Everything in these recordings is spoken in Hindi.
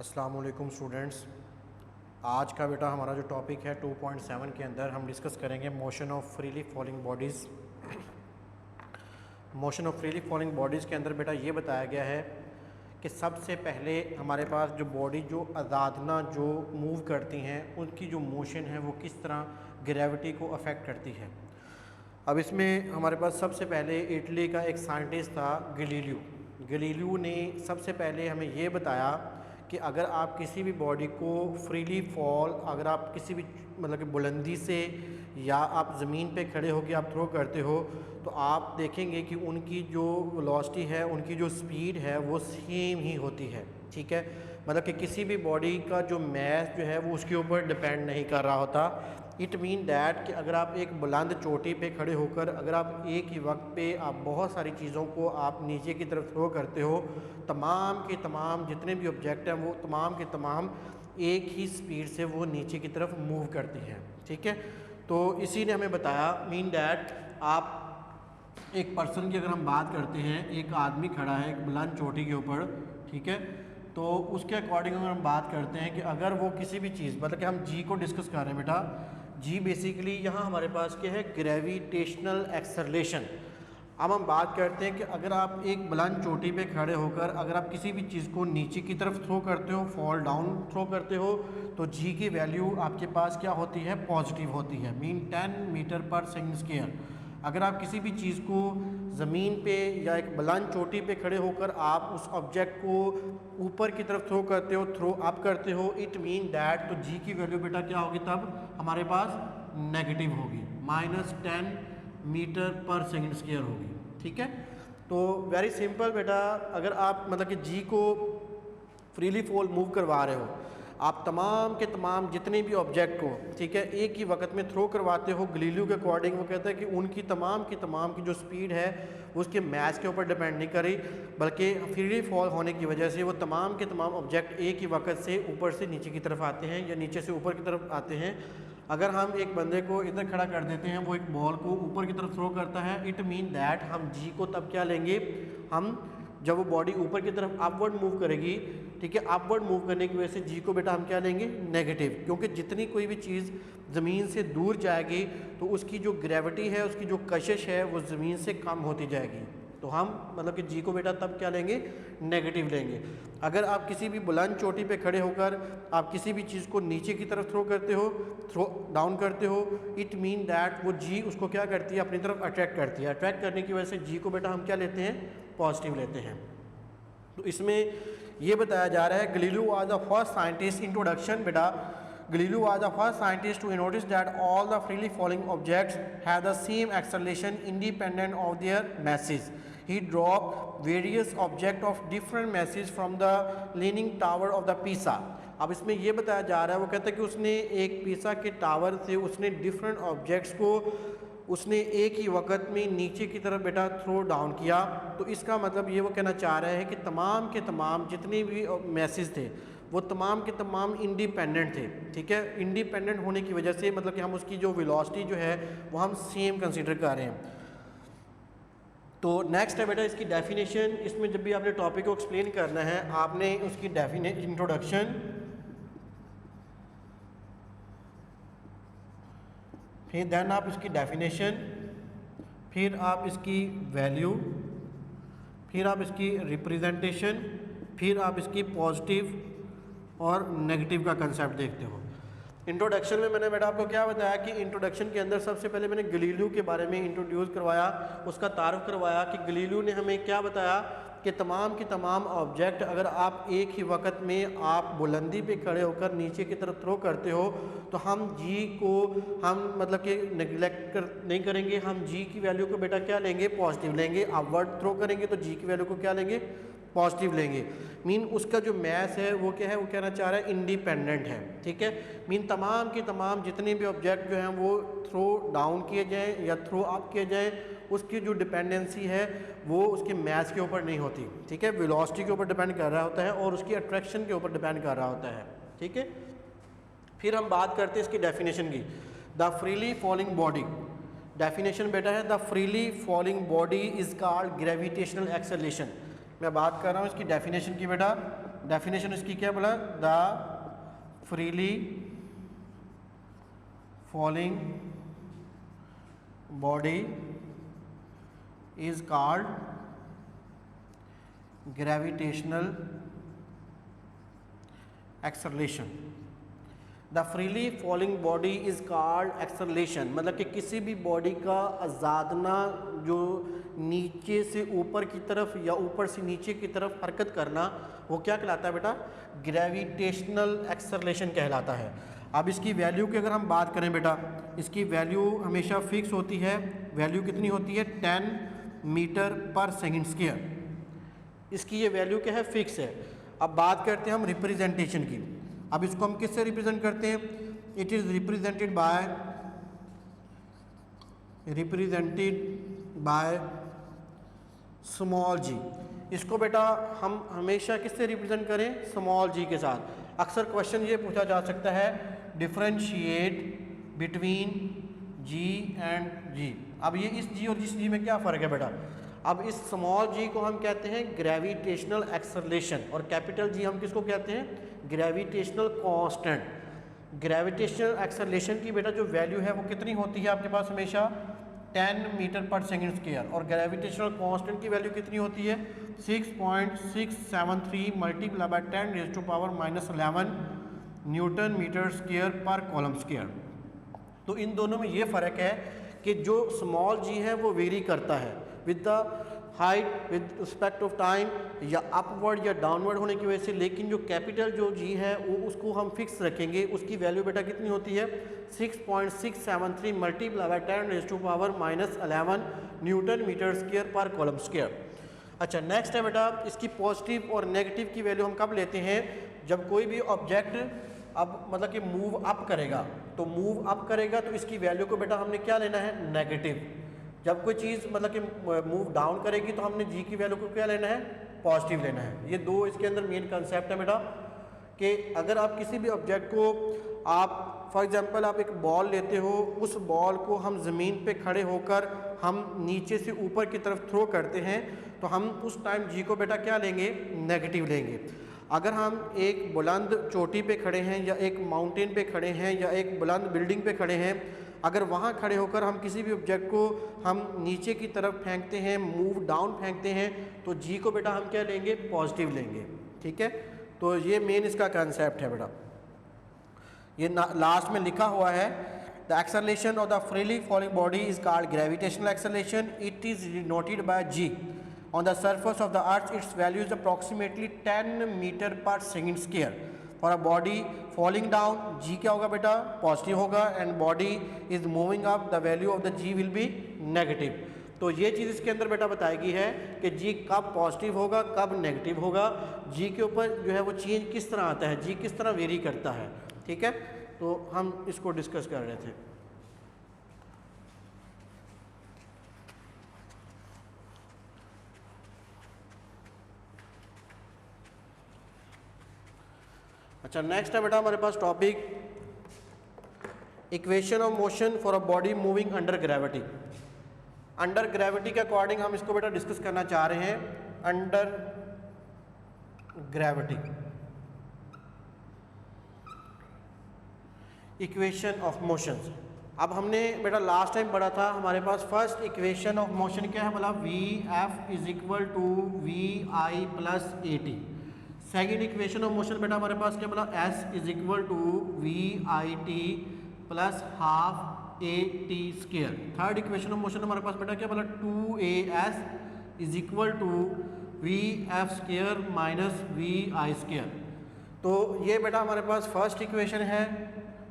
अस्सलाम वालेकुम स्टूडेंट्स। आज का बेटा हमारा जो टॉपिक है 2.7 के अंदर हम डिस्कस करेंगे motion of freely falling bodies. Motion of freely falling bodies के अंदर बेटा ये बताया गया है कि सबसे पहले हमारे पास जो बॉडी जो आज़ादना जो मूव करती हैं उनकी जो मोशन है वो किस तरह ग्रेविटी को अफेक्ट करती है। अब इसमें हमारे पास सबसे पहले इटली का एक साइंटिस्ट था गलीलियो ने सबसे पहले हमें ये बताया कि अगर आप किसी भी बॉडी को फ्रीली फॉल, अगर आप किसी भी मतलब कि बुलंदी से या आप ज़मीन पे खड़े होकर आप थ्रो करते हो तो आप देखेंगे कि उनकी जो वेलोसिटी है, उनकी जो स्पीड है वो सेम ही होती है। ठीक है, मतलब कि किसी भी बॉडी का जो मैस जो है वो उसके ऊपर डिपेंड नहीं कर रहा होता। इट मीन डैट कि अगर आप एक बुलंद चोटी पे खड़े होकर अगर आप एक ही वक्त पे आप बहुत सारी चीज़ों को आप नीचे की तरफ थ्रो करते हो, तमाम के तमाम जितने भी ऑब्जेक्ट हैं वो तमाम के तमाम एक ही स्पीड से वो नीचे की तरफ मूव करती हैं। ठीक है, तो इसी ने हमें बताया मीन डैट आप एक पर्सन की अगर हम बात करते हैं, एक आदमी खड़ा है एक बुलंद चोटी के ऊपर, ठीक है, तो उसके अकॉर्डिंग अगर हम बात करते हैं कि अगर वो किसी भी चीज़ मतलब कि हम जी को डिस्कस कर रहे हैं बेटा, जी बेसिकली यहाँ हमारे पास क्या है, ग्रेविटेशनल एक्सेलरेशन। अब हम बात करते हैं कि अगर आप एक बुलंद चोटी पे खड़े होकर अगर आप किसी भी चीज़ को नीचे की तरफ थ्रो करते हो, फॉल डाउन थ्रो करते हो, तो जी की वैल्यू आपके पास क्या होती है, पॉजिटिव होती है, मीन 10 मीटर पर सेकंड स्क्वायर। अगर आप किसी भी चीज़ को ज़मीन पे या एक बुलंद चोटी पे खड़े होकर आप उस ऑब्जेक्ट को ऊपर की तरफ थ्रो करते हो, थ्रो अप करते हो, इट मीन दैट तो जी की वैल्यू बेटा क्या होगी, तब हमारे पास नेगेटिव होगी, -10 मीटर पर सेकंड स्क्वायर होगी। ठीक है, तो वेरी सिंपल बेटा, अगर आप मतलब कि जी को फ्रीली फॉल मूव करवा रहे हो, आप तमाम के तमाम जितने भी ऑब्जेक्ट को, ठीक है, एक ही वक्त में थ्रो करवाते हो, गलीलियो के अकॉर्डिंग वो कहता है कि उनकी तमाम की जो स्पीड है वो उसके मैस के ऊपर डिपेंड नहीं करी, बल्कि फ्रीली फॉल होने की वजह से वो तमाम के तमाम ऑब्जेक्ट एक ही वक्त से ऊपर से नीचे की तरफ आते हैं या नीचे से ऊपर की तरफ आते हैं। अगर हम एक बंदे को इधर खड़ा कर देते हैं, वो एक बॉल को ऊपर की तरफ थ्रो करता है, इट मीन दैट हम जी को तब क्या लेंगे, हम जब वो बॉडी ऊपर की तरफ अपवर्ड मूव करेगी, ठीक है, अपवर्ड मूव करने की वजह से जी को बेटा हम क्या लेंगे, नेगेटिव, क्योंकि जितनी कोई भी चीज़ ज़मीन से दूर जाएगी तो उसकी जो ग्रेविटी है, उसकी जो कशिश है वो ज़मीन से कम होती जाएगी, तो हम मतलब कि जी को बेटा तब क्या लेंगे, नेगेटिव लेंगे। अगर आप किसी भी बुलंद चोटी पे खड़े होकर आप किसी भी चीज़ को नीचे की तरफ थ्रो करते हो, थ्रो डाउन करते हो, इट मीन दैट वो जी उसको क्या करती है, अपनी तरफ अट्रैक्ट करती है। अट्रैक्ट करने की वजह से जी को बेटा हम क्या लेते हैं, पॉजिटिव लेते हैं। तो इसमें ये बताया जा रहा है Galileo was the first scientist, introduction बेटा, Galileo was the first scientist to notice that all the freely falling objects have the same acceleration independent of their masses. He dropped various objects of different masses from the leaning tower of the Pisa. अब इसमें ये बताया जा रहा है, वो कहता है कि उसने एक पीसा के टावर से उसने डिफरेंट ऑब्जेक्ट्स को उसने एक ही वक्त में नीचे की तरफ बेटा थ्रो डाउन किया। तो इसका मतलब ये वो कहना चाह रहे हैं कि तमाम के तमाम जितने भी मैसेज थे वो तमाम के तमाम इंडिपेंडेंट थे। ठीक है, इंडिपेंडेंट होने की वजह से मतलब कि हम उसकी जो वेलोसिटी जो है वो हम सेम कंसीडर कर रहे हैं। तो नेक्स्ट है बेटा इसकी डेफिनेशन। इसमें जब भी आपने टॉपिक को एक्सप्लेन करना है आपने उसकी इंट्रोडक्शन, फिर देन आप इसकी डेफिनेशन, फिर आप इसकी वैल्यू, फिर आप इसकी रिप्रेजेंटेशन, फिर आप इसकी पॉजिटिव और नेगेटिव का कंसेप्ट देखते हो। इंट्रोडक्शन में मैंने बेटा आपको क्या बताया कि इंट्रोडक्शन के अंदर सबसे पहले मैंने गलीलियो के बारे में इंट्रोड्यूस करवाया, उसका तारुफ करवाया कि गलीलियो ने हमें क्या बताया कि तमाम की तमाम ऑब्जेक्ट अगर आप एक ही वक्त में आप बुलंदी पे खड़े होकर नीचे की तरफ थ्रो करते हो तो हम जी को हम मतलब कि नेग्लेक्ट नहीं करेंगे, हम जी की वैल्यू को बेटा क्या लेंगे, पॉजिटिव लेंगे। अपवर्ड थ्रो करेंगे तो जी की वैल्यू को क्या लेंगे, पॉजिटिव लेंगे। मीन उसका जो मैस है वो क्या है, वो कहना चाह रहा है इंडिपेंडेंट है। ठीक है, मीन तमाम के तमाम जितने भी ऑब्जेक्ट जो हैं वो थ्रो डाउन किए जाएं या थ्रो अप किए जाएं, उसकी जो डिपेंडेंसी है वो उसके मैस के ऊपर नहीं होती। ठीक है, वेलोसिटी के ऊपर डिपेंड कर रहा होता है और उसकी अट्रैक्शन के ऊपर डिपेंड कर रहा होता है। ठीक है, फिर हम बात करते हैं इसकी डेफिनेशन की। The freely falling body, definition बेटा है the freely falling body is called gravitational acceleration. मैं बात कर रहा हूँ इसकी डेफिनेशन की बेटा। डेफिनेशन इसकी क्या बोला, the freely falling body is called gravitational acceleration. The freely falling body is called acceleration, मतलब कि किसी भी बॉडी का आज़ादना जो नीचे से ऊपर की तरफ या ऊपर से नीचे की तरफ हरकत करना, वो क्या कहलाता है बेटा, ग्रेविटेशनल एक्सेलरेशन कहलाता है। अब इसकी वैल्यू की अगर हम बात करें बेटा, इसकी वैल्यू हमेशा फिक्स होती है। वैल्यू कितनी होती है, 10 मीटर पर सेकंड स्क्वायर, इसकी ये वैल्यू क्या है, फिक्स है। अब बात करते हैं हम रिप्रेजेंटेशन की। अब इसको हम किससे रिप्रेजेंट करते हैं, it is represented by small g. इसको बेटा हम हमेशा किससे रिप्रेजेंट करें, स्मॉल जी के साथ। अक्सर क्वेश्चन ये पूछा जा सकता है, डिफरेंशिएट बिटवीन जी एंड जी। अब ये इस जी और इस जी में क्या फ़र्क है बेटा, अब इस स्मॉल जी को हम कहते हैं ग्रेविटेशनल एक्सेलरेशन, और कैपिटल जी हम किसको कहते हैं, ग्रेविटेशनल कांस्टेंट। ग्रेविटेशनल एक्सेलरेशन की बेटा जो वैल्यू है वो कितनी होती है आपके पास हमेशा, 10 मीटर पर सेकंड स्क्वायर, और ग्रेविटेशनल कांस्टेंट की वैल्यू कितनी होती है, 6.673 multiply by 10⁻⁻11 newton metre square पर कॉलम स्क्वायर। तो इन दोनों में ये फ़र्क है कि जो स्मॉल जी है वो वेरी करता है with the height, with respect of time, या अपवर्ड या डाउनवर्ड होने की वजह से, लेकिन जो कैपिटल जो जी है वो उसको हम फिक्स रखेंगे। उसकी वैल्यू बेटा कितनी होती है, 6.673 multiply by 10⁻⁻11 newton metre square पर कॉलम स्क्वायर। अच्छा, नेक्स्ट है बेटा, इसकी पॉजिटिव और नेगेटिव की वैल्यू हम कब लेते हैं, जब कोई भी ऑब्जेक्ट अब मतलब कि मूव अप करेगा, तो मूव अप करेगा तो इसकी वैल्यू को बेटा हमने क्या लेना है, नेगेटिव। जब कोई चीज़ मतलब कि मूव डाउन करेगी तो हमने जी की वैल्यू को क्या लेना है, पॉजिटिव लेना है। ये दो इसके अंदर मेन कंसेप्ट है बेटा, कि अगर आप किसी भी ऑब्जेक्ट को आप फॉर एग्जांपल आप एक बॉल लेते हो, उस बॉल को हम ज़मीन पे खड़े होकर हम नीचे से ऊपर की तरफ थ्रो करते हैं, तो हम उस टाइम जी को बेटा क्या लेंगे, नेगेटिव लेंगे। अगर हम एक बुलंद चोटी पे खड़े हैं, या एक माउंटेन पे खड़े हैं, या एक बुलंद बिल्डिंग पे खड़े हैं, अगर वहाँ खड़े होकर हम किसी भी ऑब्जेक्ट को हम नीचे की तरफ फेंकते हैं, मूव डाउन फेंकते हैं, तो जी को बेटा हम क्या लेंगे, पॉजिटिव लेंगे। ठीक है, तो ये मेन इसका कंसेप्ट है बेटा। ये लास्ट में लिखा हुआ है, the acceleration of the freely falling body is called gravitational acceleration, it is denoted by g on the surface of the earth, its value is approximately 10 metre पर second square. For a body falling down, g क्या होगा बेटा, पॉजिटिव होगा, and body is moving up, the value of the g will be negative. तो ये चीज़ इसके अंदर बेटा बताएगी है कि जी कब पॉजिटिव होगा, कब नेगेटिव होगा, जी के ऊपर जो है वो चेंज किस तरह आता है, जी किस तरह वेरी करता है। ठीक है, तो हम इसको डिस्कस कर रहे थे। अच्छा, नेक्स्ट है बेटा हमारे पास topic, equation of motion for a body moving under gravity. Under gravity के अकॉर्डिंग हम इसको बेटा डिस्कस करना चाह रहे हैं, under gravity equation of motion. अब हमने बेटा लास्ट टाइम पढ़ा था, हमारे पास फर्स्ट इक्वेशन ऑफ मोशन क्या है, बोला v f is equal to we i plus a t. Second equation of motion बेटा हमारे पास क्या बोला, s is equal to we I T plus half A T square. Third equation of motion हमारे पास बेटा क्या बोला, 2as is equal to V F square minus we I square. तो ये बेटा हमारे पास फर्स्ट इक्वेशन है,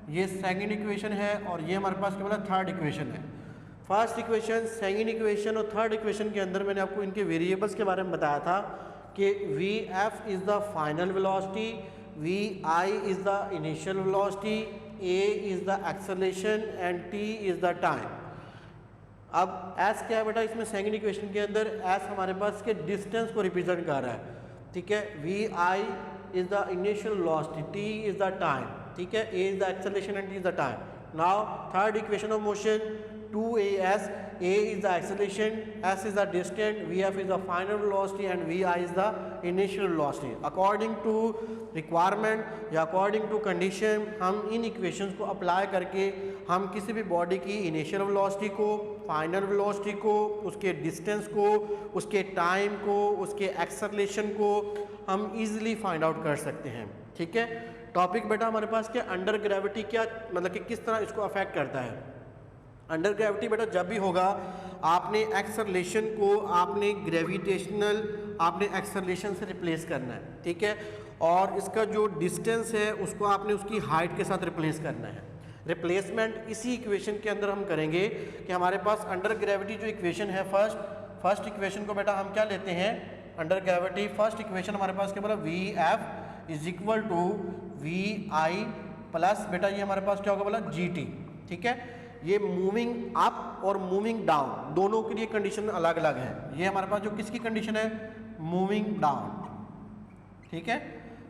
ये सेकंड इक्वेशन है, और ये हमारे पास क्या बोला, थर्ड इक्वेशन है। फर्स्ट इक्वेशन, सेकंड इक्वेशन और थर्ड इक्वेशन के अंदर मैंने आपको इनके वेरिएबल्स के बारे में बताया था कि V F is the final velocity, V I is the initial velocity, A is the acceleration and T is the time. अब एस क्या है बेटा, इसमें सेकंड इक्वेशन के अंदर एस हमारे पास के डिस्टेंस को रिप्रेजेंट कर रहा है। ठीक है, V I is the initial velocity, T is the time. ठीक है, A is the acceleration and T is the time. Now third equation of motion, 2as, a is the acceleration, s is the distance, vf is the final velocity and vi is the initial velocity. According to requirement या अकॉर्डिंग टू कंडीशन हम इन इक्वेशंस को अप्लाई करके हम किसी भी बॉडी की इनिशियल वेलोसिटी को, फाइनल वेलोसिटी को, उसके डिस्टेंस को, उसके टाइम को, उसके एक्सेलरेशन को हम इजीली फाइंड आउट कर सकते हैं। ठीक है, टॉपिक बेटा हमारे पास क्या, अंडर ग्रेविटी क्या मतलब कि किस तरह इसको अफेक्ट करता है। अंडर ग्रेविटी बेटा जब भी होगा आपने एक्सेलरेशन को आपने ग्रेविटेशनल आपने एक्सेलरेशन से रिप्लेस करना है। ठीक है, और इसका जो डिस्टेंस है उसको आपने उसकी हाइट के साथ रिप्लेस करना है। रिप्लेसमेंट इसी इक्वेशन के अंदर हम करेंगे कि हमारे पास अंडर ग्रेविटी जो इक्वेशन है फर्स्ट इक्वेशन को बेटा हम क्या लेते हैं, अंडर ग्रेविटी फर्स्ट इक्वेशन हमारे पास क्या बोला, v f is equal to we i plus बेटा ये हमारे पास क्या होगा बोला जी टी। ठीक है, ये मूविंग अप और मूविंग डाउन दोनों के लिए कंडीशन अलग अलग है। ये हमारे पास जो किसकी कंडीशन है, मूविंग डाउन। ठीक है,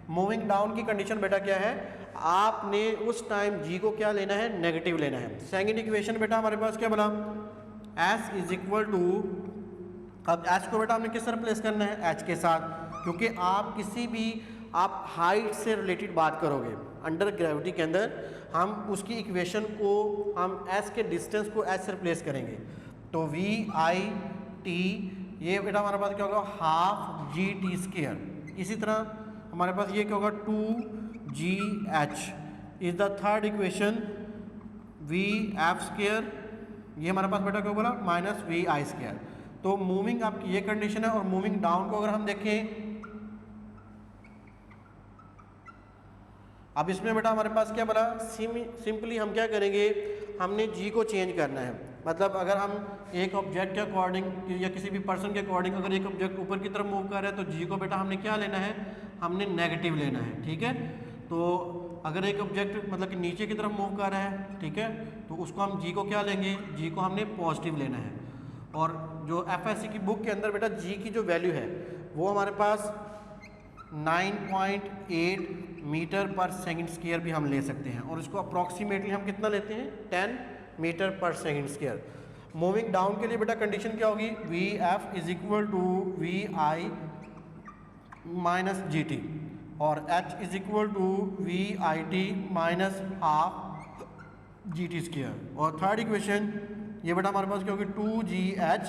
मूविंग डाउन की कंडीशन बेटा क्या है, आपने उस टाइम जी को क्या लेना है, नेगेटिव लेना है। सेकंड इक्वेशन बेटा हमारे पास क्या बोला, एस इज इक्वल टू, अब एच को बेटा हमने किस तरह रिप्लेस करना है, एच के साथ, क्योंकि आप किसी भी आप हाइट से रिलेटेड बात करोगे अंडर ग्रेविटी के अंदर हम उसकी इक्वेशन को हम एस के डिस्टेंस को एच से रिप्लेस करेंगे। तो वी आई टी ये बेटा हमारे पास क्या होगा, हाफ जी टी स्क्वायर। इसी तरह हमारे पास ये क्या होगा, 2GH is the third equation, v F square ये हमारे पास बेटा क्या बोला, माइनस वी आई स्क्वायर। तो मूविंग आपकी ये कंडीशन है, और मूविंग डाउन को अगर हम देखें, अब इसमें बेटा हमारे पास क्या बोला, सिंपली हम क्या करेंगे, हमने जी को चेंज करना है। मतलब अगर हम एक ऑब्जेक्ट के अकॉर्डिंग या किसी भी पर्सन के अकॉर्डिंग अगर एक ऑब्जेक्ट ऊपर की तरफ मूव कर रहा है तो जी को बेटा हमने क्या लेना है, हमने नेगेटिव लेना है। ठीक है, तो अगर एक ऑब्जेक्ट मतलब कि नीचे की तरफ मूव कर रहा है, ठीक है, तो उसको हम जी को क्या लेंगे, जी को हमने पॉजिटिव लेना है। और जो एफएससी की बुक के अंदर बेटा जी की जो वैल्यू है वो हमारे पास 9.8 मीटर पर सेकंड स्क्वायर भी हम ले सकते हैं, और इसको अप्रॉक्सीमेटली हम कितना लेते हैं, 10 मीटर पर सेकंड स्क्वायर। मूविंग डाउन के लिए बेटा कंडीशन क्या होगी, v f is equal to we i minus g t, और h is equal to we I t minus half g t square. और थर्ड इक्वेशन ये बेटा हमारे पास क्या होगी, 2GH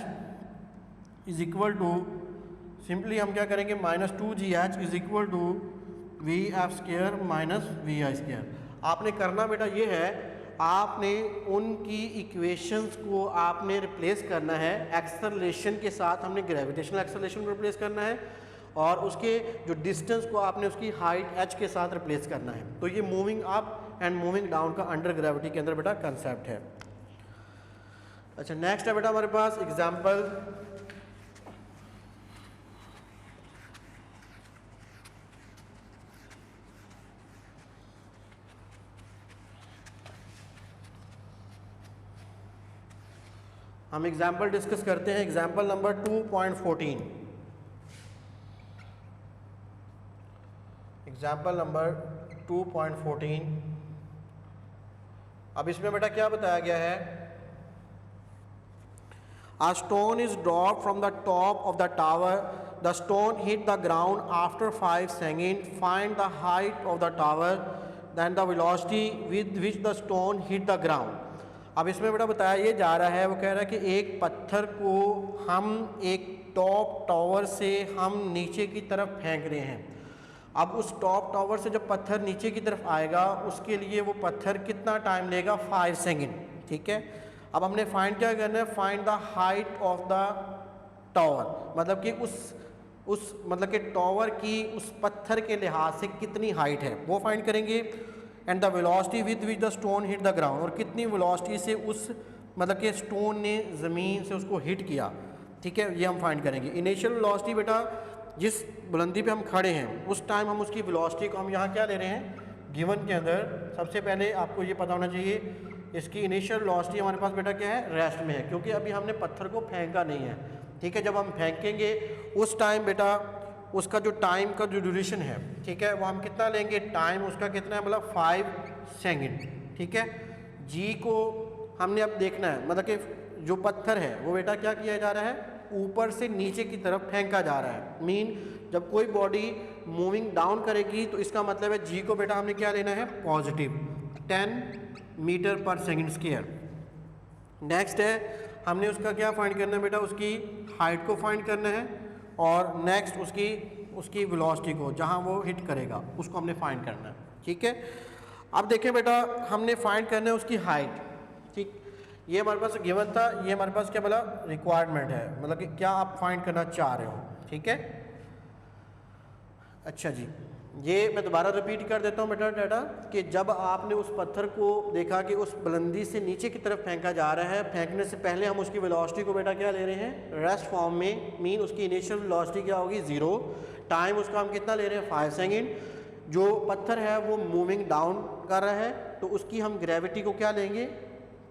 is equal to, simply हम क्या करेंगे, minus 2GH is equal to V F square minus we I square. आपने करना बेटा ये है, आपने उनकी इक्वेशंस को आपने रिप्लेस करना है एक्सेलरेशन के साथ, हमने ग्रेविटेशनल एक्सेलरेशन को रिप्लेस करना है, और उसके जो डिस्टेंस को आपने उसकी हाइट h के साथ रिप्लेस करना है। तो ये moving up and moving down का अंडर ग्रेविटी के अंदर बेटा कंसेप्ट है। अच्छा, नेक्स्ट है बेटा हमारे पास एग्जाम्पल, हम एग्जाम्पल डिस्कस करते हैं। Example number 2.14, example number 2.14। अब इसमें बेटा क्या बताया गया है, A stone is dropped from the top of the tower. The stone hit the ground after 5 seconds. Find the height of the tower, then the velocity with which the stone hit the ground. अब इसमें बेटा बताया ये जा रहा है, वो कह रहा है कि एक पत्थर को हम एक टॉप टावर से हम नीचे की तरफ फेंक रहे हैं। अब उस टॉप टावर से जब पत्थर नीचे की तरफ आएगा उसके लिए वो पत्थर कितना टाइम लेगा, 5 सेकंड। ठीक है, अब हमने फाइंड क्या करना है, find the height of the tower, मतलब कि उस मतलब कि टावर की उस पत्थर के लिहाज से कितनी हाइट है वो फाइंड करेंगे। And the velocity with which the stone hit the ground, और कितनी वेलोसिटी से उस मतलब कि स्टोन ने ज़मीन से उसको हिट किया। ठीक है, ये हम फाइंड करेंगे। इनिशियल वेलोसिटी बेटा जिस बुलंदी पे हम खड़े हैं उस टाइम हम उसकी वेलोसिटी को हम यहाँ क्या ले रहे हैं, गिवन के अंदर सबसे पहले आपको ये पता होना चाहिए इसकी इनिशियल वेलोसिटी हमारे पास बेटा क्या है, रेस्ट में है, क्योंकि अभी हमने पत्थर को फेंका नहीं है। ठीक है, जब हम फेंकेंगे उस टाइम बेटा उसका जो टाइम का जो ड्यूरेशन है, ठीक है, वो हम कितना लेंगे, टाइम उसका कितना है, मतलब 5 सेकंड। ठीक है, जी को हमने अब देखना है, मतलब कि जो पत्थर है वो बेटा क्या किया जा रहा है, ऊपर से नीचे की तरफ फेंका जा रहा है। मीन जब कोई बॉडी मूविंग डाउन करेगी तो इसका मतलब है जी को बेटा हमने क्या लेना है, पॉजिटिव 10 मीटर पर सेकंड स्क्वायर। नेक्स्ट है हमने उसका क्या फाइंड करना है बेटा, उसकी हाइट को फाइंड करना है, और नेक्स्ट उसकी वेलोसिटी को, जहाँ वो हिट करेगा उसको हमने फाइंड करना है। ठीक है, अब देखें बेटा हमने फाइंड करना है उसकी हाइट। ठीक, ये हमारे पास गिवन था, ये हमारे पास क्या बोला, रिक्वायरमेंट है, मतलब कि क्या आप फाइंड करना चाह रहे हो। ठीक है, अच्छा जी, ये मैं दोबारा रिपीट कर देता हूँ बेटा डाटा, कि जब आपने उस पत्थर को देखा कि उस बुलंदी से नीचे की तरफ फेंका जा रहा है, फेंकने से पहले हम उसकी वेलोसिटी को बेटा क्या ले रहे हैं, रेस्ट फॉर्म में। मीन उसकी इनिशियल वेलोसिटी क्या होगी, 0। टाइम उसका हम कितना ले रहे हैं, 5 सेकेंड। जो पत्थर है वो मूविंग डाउन कर रहा है, तो उसकी हम ग्रेविटी को क्या लेंगे,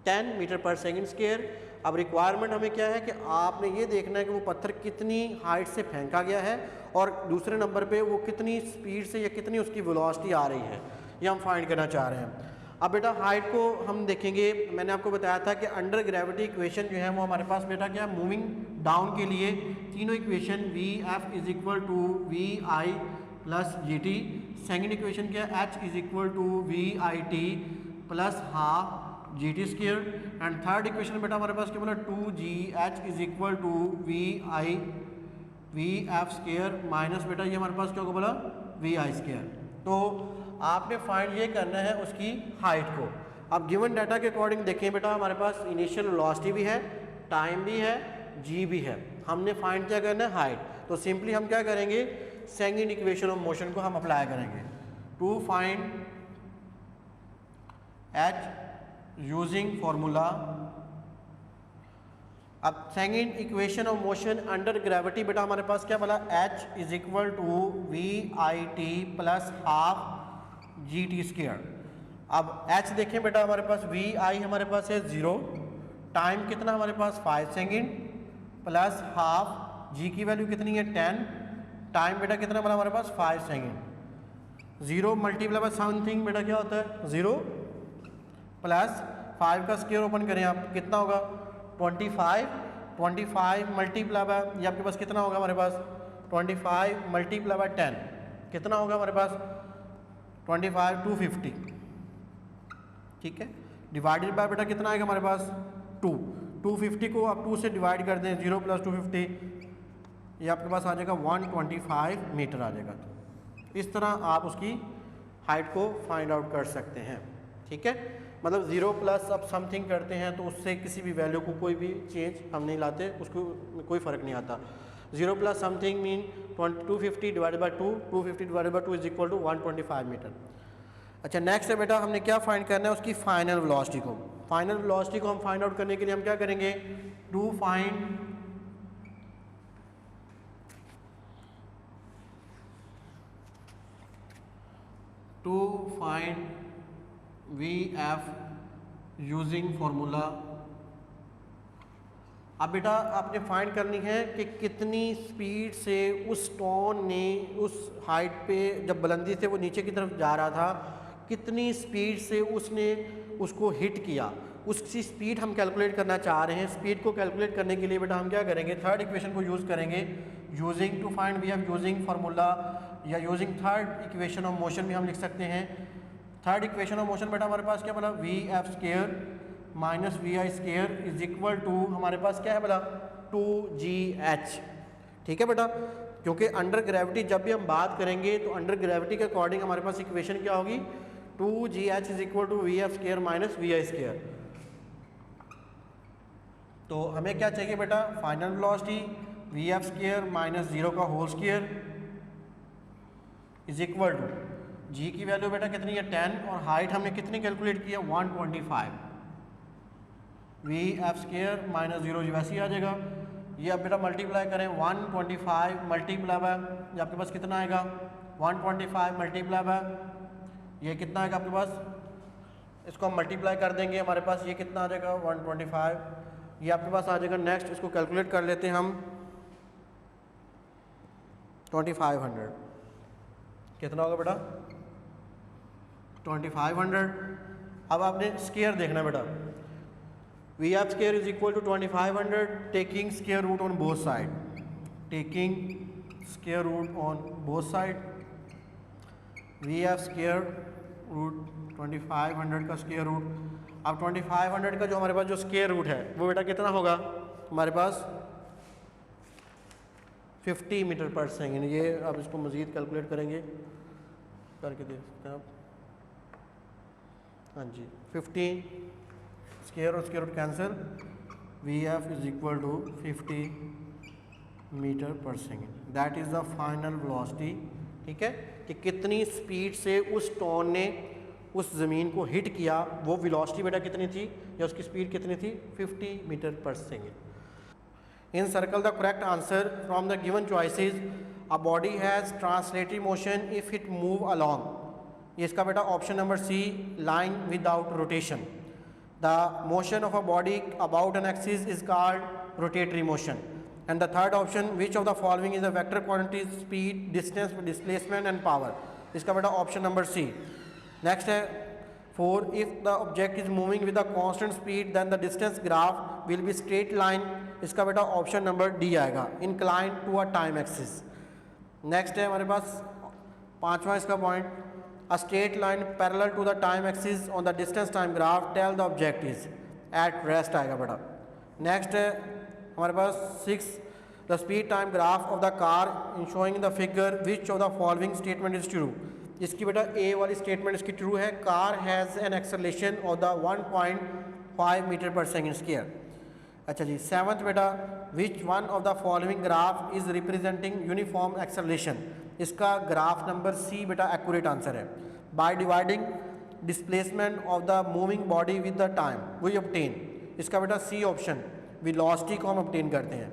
10 मीटर पर सेकंड स्क्वायर। अब रिक्वायरमेंट हमें क्या है कि आपने ये देखना है कि वो पत्थर कितनी हाइट से फेंका गया है, और दूसरे नंबर पे वो कितनी स्पीड से या कितनी उसकी वेलोसिटी आ रही है, ये हम फाइंड करना चाह रहे हैं। अब बेटा हाइट को हम देखेंगे, मैंने आपको बताया था कि अंडर ग्रेविटी इक्वेशन जो है वो हमारे पास बेटा क्या, मूविंग डाउन के लिए तीनों equation v f is equal to we i plus g t. Second equation क्या है, h is equal to we I T plus half g t square. And third equation बेटा हमारे पास क्या बोला, 2gh is equal to V F square minus बेटा ये हमारे पास क्या होगा बोला, वी आई स्क्वायर। तो आपने फाइंड ये करना है उसकी हाइट को। अब गिवन डाटा के अकॉर्डिंग देखें बेटा, हमारे पास इनिशियल वेलोसिटी भी है, टाइम भी है, जी भी है। हमने फाइंड क्या करना है, हाइट। तो सिंपली हम क्या करेंगे, सेकंड इक्वेशन ऑफ मोशन को हम अप्लाई करेंगे, to find h using formula. अब second equation of motion under gravity बेटा हमारे पास क्या बोला, h is equal to we I T plus half g t square. अब एच देखें बेटा हमारे पास, वी आई हमारे पास है 0, टाइम कितना हमारे पास 5 सेकेंड, प्लस हाफ जी की वैल्यू कितनी है 10, टाइम बेटा कितना बोला हमारे पास 5 सेकेंड। 0 मल्टीप्लाई बाय समथिंग बेटा क्या होता है 0, प्लस 5 का स्क्वायर ओपन करें आप, कितना होगा 25 मल्टीप्लाई बाय, ये आपके पास कितना होगा हमारे पास 25 मल्टीप्लाई बाय 10, कितना होगा हमारे पास 25 250। ठीक है, डिवाइडेड बाय बेटा कितना आएगा हमारे पास 2, 250 को आप 2 से डिवाइड कर दें, 0 प्लस 250, ये आपके पास आ जाएगा 125 मीटर आ जाएगा। इस तरह आप उसकी हाइट को फाइंड आउट कर सकते हैं। ठीक है, मतलब 0 प्लस अब समथिंग करते हैं तो उससे किसी भी वैल्यू को कोई भी चेंज हम नहीं लाते, उसको कोई फ़र्क नहीं आता। 0 plus something mean 250 divided by 2, 250 divided by 2 is equal to 125 metre. अच्छा, नेक्स्ट है बेटा हमने क्या फाइंड करना है, उसकी फाइनल वेलोसिटी को। फाइनल वेलोसिटी को हम फाइंड आउट करने के लिए हम क्या करेंगे, to find v f using formula. अब बेटा आपने फाइंड करनी है कि कितनी स्पीड से उस स्टोन ने उस हाइट पे, जब बुलंदी से वो नीचे की तरफ जा रहा था, कितनी स्पीड से उसने उसको हिट किया, उसकी स्पीड हम कैलकुलेट करना चाह रहे हैं। स्पीड को कैलकुलेट करने के लिए बेटा हम क्या करेंगे, थर्ड इक्वेशन को यूज़ करेंगे, using to find v f using formula, या using third equation of motion भी हम लिख सकते हैं। थर्ड इक्वेशन ऑफ मोशन बेटा हमारे पास क्या बोला, v F square minus we I square is equal to हमारे पास क्या है बोला 2gh। ठीक है बेटा, क्योंकि अंडर ग्रेविटी जब भी हम बात करेंगे तो अंडर ग्रेविटी के अकॉर्डिंग हमारे पास इक्वेशन क्या होगी, 2gh is equal to V F square minus we I square. तो हमें क्या चाहिए बेटा, final velocity v F square minus 0 का whole square is equal to g की वैल्यू बेटा कितनी है 10, और हाइट हमने कितनी कैलकुलेट की है 125, वी एफ स्क्वायर माइनस 0 वैसे ही आ जाएगा। ये अब बेटा मल्टीप्लाई करें, 125 मल्टीप्लाई बाय, ये आपके पास कितना आएगा 125 मल्टीप्लाई बाय, ये कितना आएगा आपके पास, इसको हम मल्टीप्लाई कर देंगे, हमारे पास ये कितना आ जाएगा 125, ये आपके पास आ जाएगा। नेक्स्ट इसको कैलकुलेट कर लेते हैं हम, 2500 कितना होगा बेटा 2500। अब आपने स्क्वायर देखना बेटा, VF square is equal to 2500, taking square root on both side. Taking square root on both side. VF square root 2500 का स्क्वायर रूट. अब 2500 का जो हमारे पास जो स्क्वायर रूट है वो बेटा कितना होगा हमारे पास 50 मीटर पर सेकेंड. ये आप इसको मज़ीद कैलकुलेट करेंगे, करके देख सकते हैं आप. हाँ जी, 15 स्क्वायर और square root cancel. VF is equal to 50 metre पर second. That is the final velocity. ठीक है, कि कितनी स्पीड से उस स्टोन ने उस ज़मीन को हिट किया, वो वेलोसिटी बेटा कितनी थी या उसकी स्पीड कितनी थी 50 मीटर पर second. Encircle the correct answer from the given choices. A body has translatory motion if it move along. ये इसका बेटा option number c, line without rotation. The motion of a body about an axis is called rotatory motion. And the third option, which of the following is a vector quantity, speed, distance, displacement and power. इसका बेटा ऑप्शन नंबर सी. नेक्स्ट है 4, if the object is moving with a constant speed then the distance graph will be straight line. इसका बेटा ऑप्शन नंबर डी आएगा, inclined to a time axis. Next है हमारे पास पांचवा इसका point, a straight line parallel to the time axis on the distance time graph tell the object is at rest आएगा बेटा. नेक्स्ट है हमारे पास 6, the speed time graph of the car in showing the figure which of the following statement is true. इसकी बेटा ए वाली स्टेटमेंट इसकी ट्रू है. Car has an acceleration of the 1.5 metre पर सेकेंड स्क्वायर. अच्छा जी, 7th बेटा, which one of the following graph is representing uniform acceleration. इसका ग्राफ नंबर सी बेटा एक्यूरेट आंसर है. By dividing displacement of the moving body with the time we obtain. इसका बेटा सी ऑप्शन, वेलोसिटी को हम ऑब्टेन करते हैं.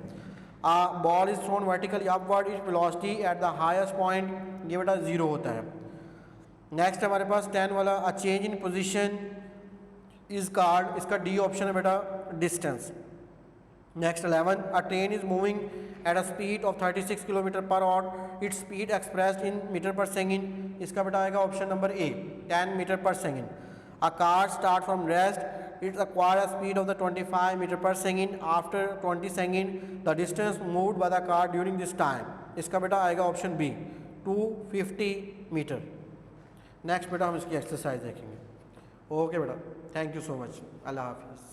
Ball is thrown vertically upward, it velocity at the highest point, ये बेटा 0 होता है. नेक्स्ट हमारे पास 10 वाला, a change in position is called, इसका डी ऑप्शन है बेटा distance. Next 11, a train is moving at a speed of 36 kilometre per hour, its speed expressed in metre पर सेकेंड. इसका बेटा आएगा ऑप्शन नंबर ए, 10 मीटर पर second. A car start from rest, it acquires a speed of the 25 meter per second. After 20 second the distance moved by the car during this time. इसका बेटा आएगा ऑप्शन बी, 250 मीटर. नेक्स्ट बेटा हम इसकी एक्सरसाइज देखेंगे. ओके बेटा, थैंक यू सो मच. अल्लाह हाफिज़.